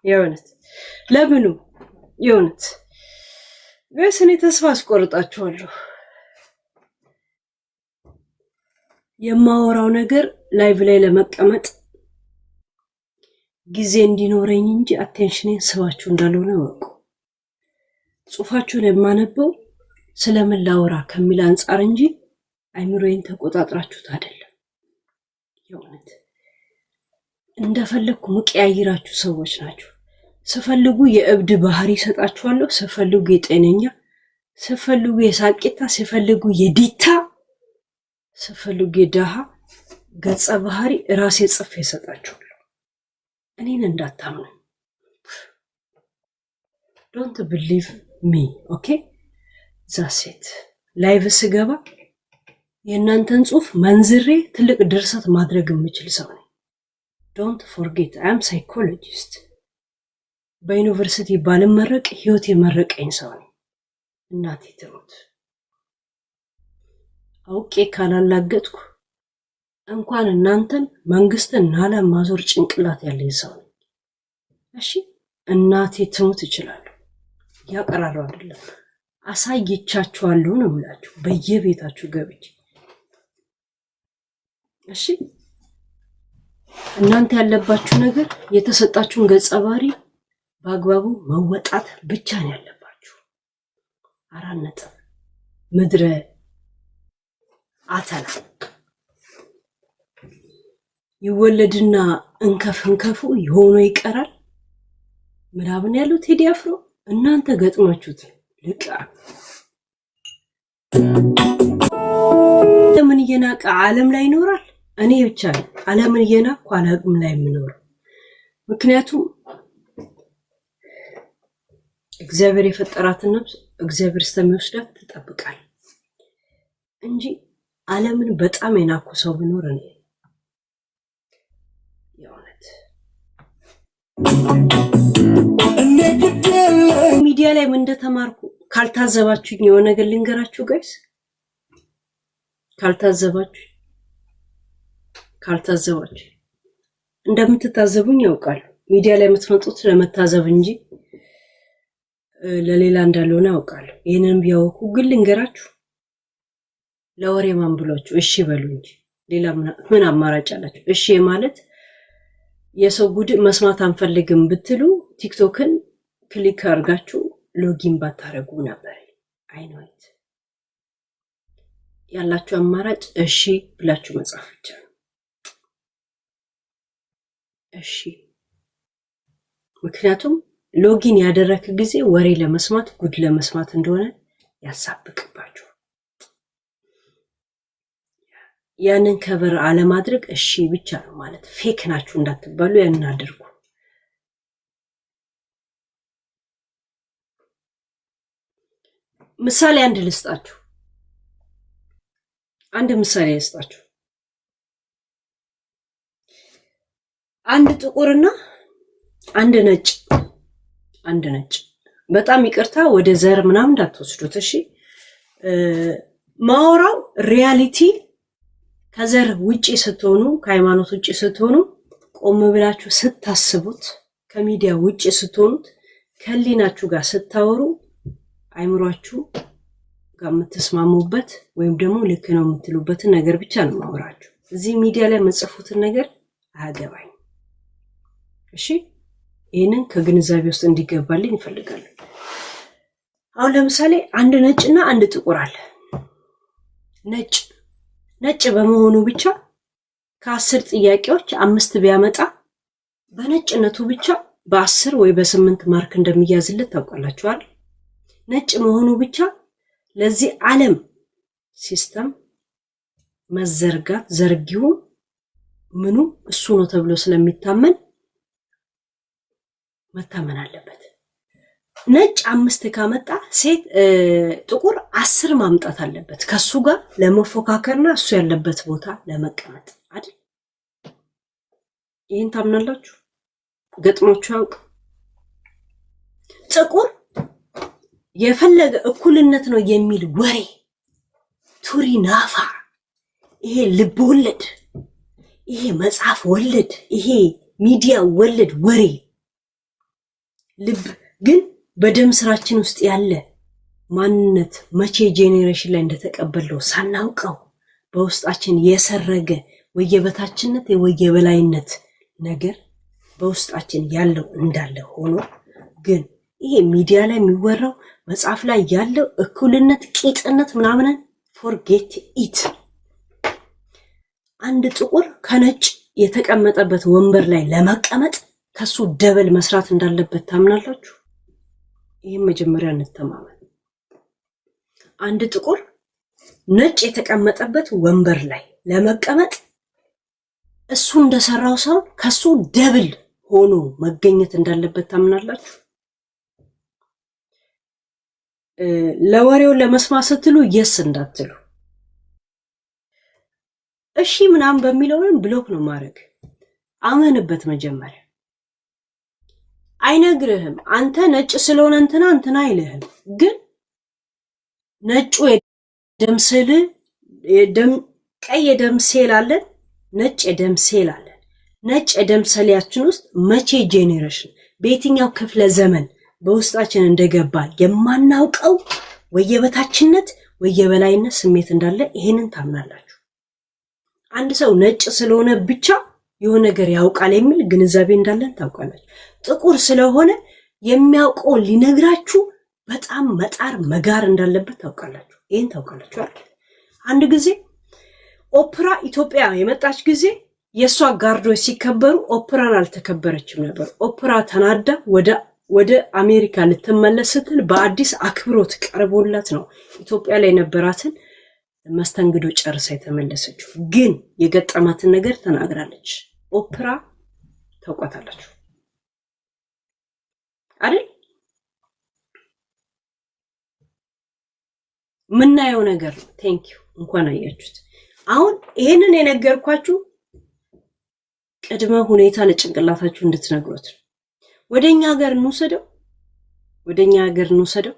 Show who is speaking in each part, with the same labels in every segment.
Speaker 1: የእውነት ለምኑ የእውነት ጋይስ እኔ ተስፋ አስቆርጣችኋለሁ። የማወራው ነገር ላይቭ ላይ ለመቀመጥ ጊዜ እንዲኖረኝ እንጂ አቴንሽኔን ስባችሁ እንዳልሆነ ወቁ። ጽሁፋችሁን የማነበው ስለምን ላወራ ከሚል አንጻር እንጂ አይምሮዬን ተቆጣጥራችሁት አይደለም። የእውነት እንደፈለኩ መቀያየራችሁ ሰዎች ናችሁ። ስፈልጉ የእብድ ባህሪ ሰጣችኋለሁ፣ ስፈልጉ የጤነኛ፣ ስፈልጉ የሳቂታ፣ ስፈልጉ የዲታ፣ ስፈልጉ የደሃ ገጸ ባህሪ ራሴ ጽፌ ሰጣችኋለሁ። እኔን እንዳታምኑ። ዶንት ቢሊቭ ሚ ኦኬ። ዛሴት ላይቭ ስገባ የእናንተን ጽሁፍ መንዝሬ ትልቅ ድርሰት ማድረግ የምችል ሰው ነኝ። ዶንት ፎርጌት አይ አም ሳይኮሎጂስት። በዩኒቨርሲቲ ባልመረቅ ህይወት የመረቀኝ ሰው ነኝ። እናቴ ትሙት። አውቄ ካላላገጥኩ እንኳን እናንተን መንግስትን ናላ ማዞር ጭንቅላት ያለኝ ሰው ነኝ። እሺ እናቴ ትሙት እችላለሁ። ያቀራረው አይደለም አሳይቻችኋለሁ ነው የምላችሁ በየቤታችሁ ገብቼ። እሺ እናንተ ያለባችሁ ነገር የተሰጣችሁን ገጸ ባህሪ በአግባቡ መወጣት ብቻ ነው ያለባችሁ። 4 ነጥብ። ምድረ አተላ ይወለድና እንከፉ የሆነ ይቀራል ምናምን ያለው ቴዲ አፍሮ እናንተ ገጥማችሁት ልቃ ለምን እየናቀ ዓለም ላይ ይኖራል። እኔ ብቻ ነኝ ዓለምን እየናቅኩ ዓለም ላይ የምኖረው። ምክንያቱም እግዚአብሔር የፈጠራትን ነፍስ እግዚአብሔር ስለሚወስዳት ትጠብቃል እንጂ ዓለምን በጣም የናኩ ሰው ቢኖር እኔ የእውነት ሚዲያ ላይ ምን እንደተማርኩ ካልታዘባችሁኝ የሆነ ነገር ልንገራችሁ ጋይስ። ካልታዘባችሁ እንደምትታዘቡኝ ያውቃሉ። ሚዲያ ላይ የምትመጡት ለመታዘብ እንጂ ለሌላ እንዳልሆነ ያውቃሉ። ይሄንን ቢያውቁ ግን ልንገራችሁ፣ ለወሬ ማን ብሏችሁ እሺ በሉ እንጂ ሌላ ምን አማራጭ አላችሁ? እሺ ማለት የሰው ጉድ መስማት አንፈልግም ብትሉ ቲክቶክን ክሊክ አድርጋችሁ ሎጊን ባታረጉ ነበር። አይኖት ያላችሁ አማራጭ እሺ ብላችሁ መጻፍ ብቻ ነው። እሺ ምክንያቱም ሎጊን ያደረክ ጊዜ ወሬ ለመስማት ጉድ ለመስማት እንደሆነ ያሳብቅባችሁ። ያንን ከበር አለማድረግ እሺ ብቻ ነው ማለት። ፌክ ናችሁ እንዳትባሉ ያንን አድርጉ። ምሳሌ አንድ ልስጣችሁ። አንድ ጥቁርና አንድ ነጭ በጣም ይቅርታ ወደ ዘር ምናምን እንዳትወስዱት እሺ። ማወራው ሪያሊቲ ከዘር ውጪ ስትሆኑ ከሃይማኖት ውጪ ስትሆኑ ቆም ብላችሁ ስታስቡት ከሚዲያ ውጪ ስትሆኑት ከሊናችሁ ጋር ስታወሩ አይምሯችሁ ጋር የምትስማሙበት ወይም ደግሞ ልክ ነው የምትሉበትን ነገር ብቻ ነው ማወራችሁ። እዚህ ሚዲያ ላይ የምጽፉትን ነገር አያገባኝ እሺ። ይሄንን ከግንዛቤ ውስጥ እንዲገባልኝ ይፈልጋሉ። አሁን ለምሳሌ አንድ ነጭና አንድ ጥቁር አለ። ነጭ በመሆኑ ብቻ ከ10 ጥያቄዎች 5 ቢያመጣ በነጭነቱ ብቻ በ10 ወይ በ8 ማርክ እንደሚያዝለት ታውቃላችኋል። ነጭ መሆኑ ብቻ ለዚህ ዓለም ሲስተም መዘርጋት ዘርጊው ምኑ እሱ ነው ተብሎ ስለሚታመን መታመን አለበት። ነጭ 5 ካመጣ ጥቁር 10 ማምጣት አለበት ከሱ ጋር ለመፎካከርና እሱ ያለበት ቦታ ለመቀመጥ አይደል? ይሄን ታምናላችሁ? ገጥሞችሁ ያውቅ? ጥቁር የፈለገ እኩልነት ነው የሚል ወሬ ቱሪ ናፋ፣ ይሄ ልብ ወለድ፣ ይሄ መጽሐፍ ወለድ፣ ይሄ ሚዲያ ወለድ ወሬ ልብ ግን በደም ስራችን ውስጥ ያለ ማንነት መቼ ጄኔሬሽን ላይ እንደተቀበለው ሳናውቀው በውስጣችን የሰረገ ወየበታችነት ወየበላይነት ነገር በውስጣችን ያለው እንዳለ ሆኖ ግን ይሄ ሚዲያ ላይ የሚወራው መጽሐፍ ላይ ያለው እኩልነት ቂጥነት ምናምን ፎርጌት ኢት። አንድ ጥቁር ከነጭ የተቀመጠበት ወንበር ላይ ለመቀመጥ ከሱ ደበል መስራት እንዳለበት ታምናላችሁ? ይሄን መጀመሪያ እንተማመን። አንድ ጥቁር ነጭ የተቀመጠበት ወንበር ላይ ለመቀመጥ እሱ እንደሰራው ሰው ከሱ ደብል ሆኖ መገኘት እንዳለበት ታምናላችሁ? ለወሬው ለመስማት ስትሉ የስ እንዳትሉ። እሺ ምናምን በሚለውም ብሎክ ነው ማድረግ። አመንበት መጀመሪያ። አይነግርህም አንተ ነጭ ስለሆነ እንትና አይልህም። ግን ነጩ የደም ሴል ቀይ የደም ሴል አለን፣ ነጭ የደም ሴል አለን። ነጭ የደም ሴላችን ውስጥ መቼ ጄኔሬሽን በየትኛው ክፍለ ዘመን በውስጣችን እንደገባ የማናውቀው ወየበታችነት ወየበላይነት ስሜት እንዳለ ይሄንን ታምናላችሁ? አንድ ሰው ነጭ ስለሆነ ብቻ የሆነ ነገር ያውቃል የሚል ግንዛቤ እንዳለን ታውቃላችሁ? ጥቁር ስለሆነ የሚያውቀውን ሊነግራችሁ በጣም መጣር መጋር እንዳለበት ታውቃላችሁ? ይሄን ታውቃላችሁ አይደል? አንድ ጊዜ ኦፕራ ኢትዮጵያ የመጣች ጊዜ የሷ ጋርዶች ሲከበሩ ኦፕራን አልተከበረችም ነበር። ኦፕራ ተናዳ ወደ አሜሪካ ልትመለስ ስትል በአዲስ አክብሮት ቀርቦላት ነው ኢትዮጵያ ላይ ነበራትን መስተንግዶ ጨርሳ የተመለሰችው። ግን የገጠማትን ነገር ተናግራለች። ኦፕራ ታውቃታላችሁ አይደል? ምናየው ነገር ነው። ቴንኪዩ እንኳን አያችሁት። አሁን ይሄንን የነገርኳችሁ ቅድመ ሁኔታ ለጭንቅላታችሁ እንድትነግሩት ነው። ወደኛ ሀገር እንውሰደው።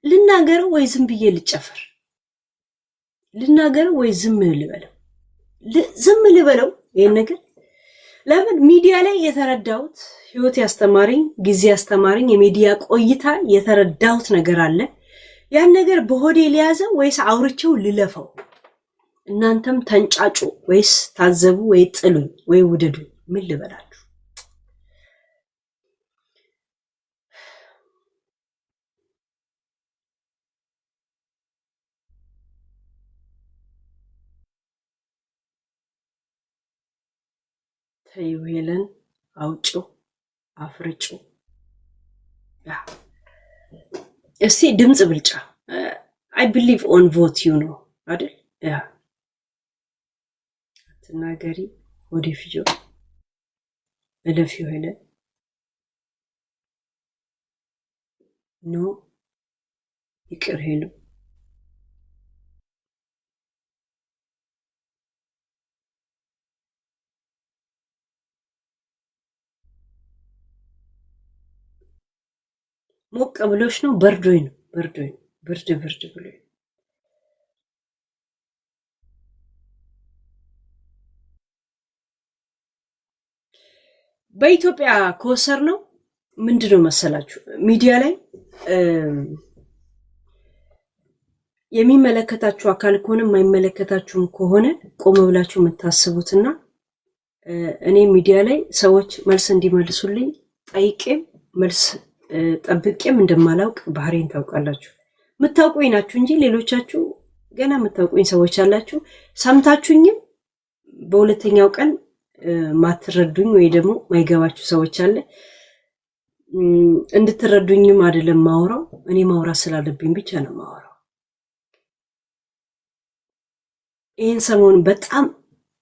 Speaker 1: ልናገረው ወይ ዝም ብዬ ልጨፈር? ልናገረው ወይ ዝም ልበለው? ዝም ልበለው ይሄን ነገር። ለምን ሚዲያ ላይ የተረዳሁት ህይወት ያስተማረኝ ጊዜ ያስተማረኝ የሚዲያ ቆይታ የተረዳሁት ነገር አለ። ያን ነገር በሆዴ ሊያዘው ወይስ አውርቼው ልለፈው? እናንተም ተንጫጩ ወይስ ታዘቡ ወይ ጥሉኝ ወይ ውደዱኝ? ምን ልበላችሁ? ተይው ሄለን፣ አውጭው አፍርጭው። እስቲ ድምጽ ብልጫ I believe on vote you know አይደል? ያ ተናገሪ ወደ ፊጆ እለፊው ሄለን ኖ ይቅር ሄሉ ሞቅ ብሎሽ ነው? በርዶኝ ነው? ብርድ ብሎኝ። በኢትዮጵያ ኮሰር ነው ምንድነው መሰላችሁ? ሚዲያ ላይ የሚመለከታችሁ አካል ከሆነ የማይመለከታችሁም ከሆነ ቆም ብላችሁ የምታስቡትና እኔ ሚዲያ ላይ ሰዎች መልስ እንዲመልሱልኝ ጠይቄም መልስ ጠብቄም እንደማላውቅ ባህሪን ታውቃላችሁ። የምታውቁኝ ናችሁ እንጂ ሌሎቻችሁ ገና የምታውቁኝ ሰዎች አላችሁ። ሰምታችሁኝም በሁለተኛው ቀን ማትረዱኝ ወይ ደግሞ ማይገባችሁ ሰዎች አለ። እንድትረዱኝም አይደለም ማውራው፣ እኔ ማውራት ስላለብኝ ብቻ ነው ማውራው። ይሄን ሰሞን በጣም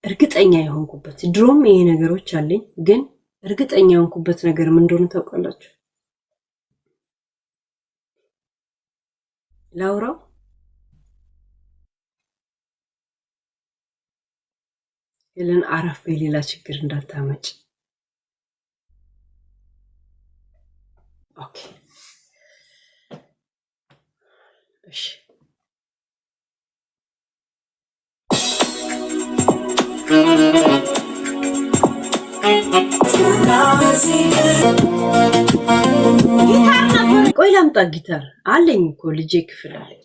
Speaker 1: እርግጠኛ የሆንኩበት ድሮም ይሄ ነገሮች አለኝ፣ ግን እርግጠኛ የሆንኩበት ነገር ምን እንደሆነ ታውቃላችሁ? ላውራው ሄለን አረፍ በሌላ ችግር እንዳታመጭ። ኦኬ እሺ ጊታር ነበር ቆይ ላምጣ ጊታር አለኝ እኮ ልጄ ክፍል አለኝ